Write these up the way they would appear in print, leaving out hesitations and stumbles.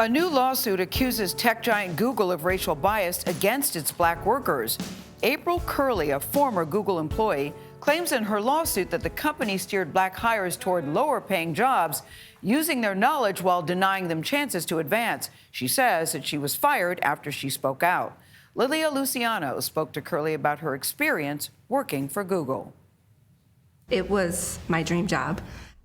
A new lawsuit accuses tech giant Google of racial bias against its black workers. April Curley, a former Google employee, claims in her lawsuit that the company steered black hires toward lower-paying jobs, using their knowledge while denying them chances to advance. She says that she was fired after she spoke out. Lilia Luciano spoke to Curley about her experience working for Google. It was my dream job.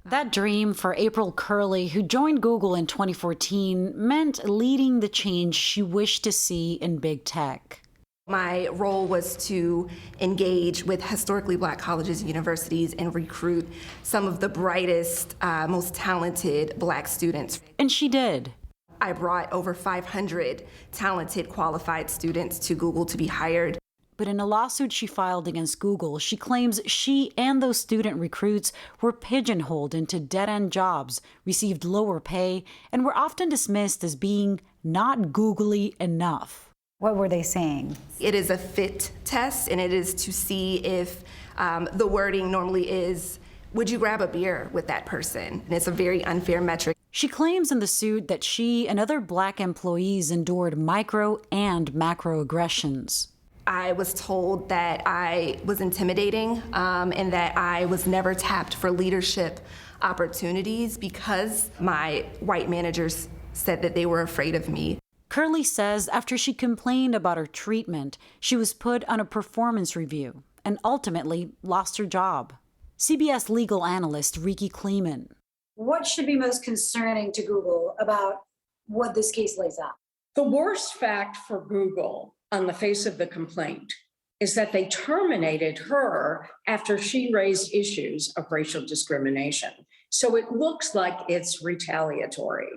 That dream for April Curley, who joined Google in 2014, meant leading the change she wished to see in big tech. My role was to engage with historically black colleges and universities and recruit some of the brightest, most talented black students. And she did. I brought over 500 talented, qualified students to Google to be hired. But in a lawsuit she filed against Google, she claims she and those student recruits were pigeonholed into dead-end jobs, received lower pay, and were often dismissed as being not googly enough. What were they saying? It is a fit test, and it is to see if the wording normally is, would you grab a beer with that person? And it's a very unfair metric. She claims in the suit that she and other black employees endured micro and macro aggressions. I was told that I was intimidating and that I was never tapped for leadership opportunities because my white managers said that they were afraid of me. Curley says after she complained about her treatment, she was put on a performance review and ultimately lost her job. CBS legal analyst Rikki Kleeman. What should be most concerning to Google about what this case lays out? The worst fact for Google on the face of the complaint is that they terminated her after she raised issues of racial discrimination. So it looks like it's retaliatory.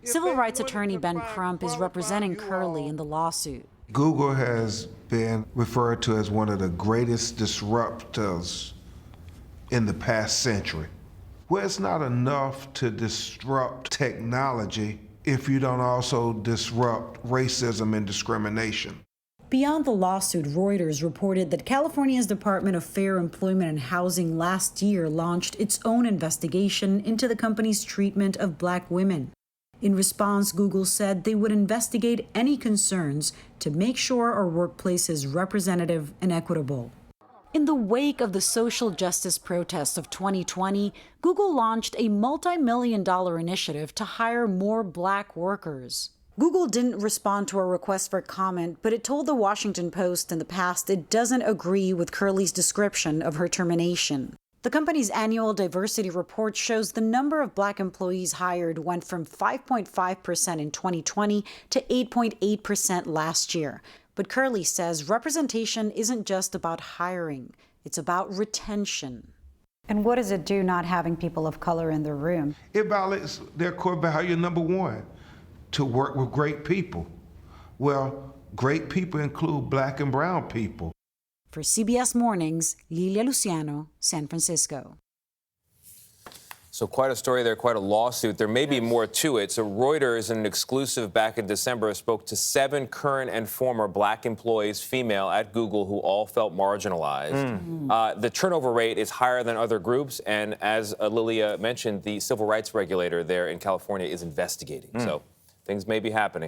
Civil rights attorney Ben Crump is representing Curley in the lawsuit. Google has been referred to as one of the greatest disruptors in the past century. Well, it's not enough to disrupt technology if you don't also disrupt racism and discrimination. Beyond the lawsuit, Reuters reported that California's Department of Fair Employment and Housing last year launched its own investigation into the company's treatment of black women. In response, Google said they would investigate any concerns to make sure our workplace is representative and equitable. In the wake of the social justice protests of 2020, Google launched a multi-million-dollar initiative to hire more black workers. Google didn't respond to a request for comment, but it told the Washington Post in the past it doesn't agree with Curley's description of her termination. The company's annual diversity report shows the number of black employees hired went from 5.5% in 2020 to 8.8% last year. But Curley says representation isn't just about hiring, it's about retention. And what does it do not having people of color in the room? It violates their core value number one, to work with great people. Well, great people include black and brown people. For CBS Mornings, Lilia Luciano, San Francisco. So quite a story there, quite a lawsuit. There may be more to it. So Reuters, in an exclusive back in December, spoke to 7 current and former black employees, female, at Google, who all felt marginalized. The turnover rate is higher than other groups. And as Lilia mentioned, the civil rights regulator there in California is investigating. So things may be happening.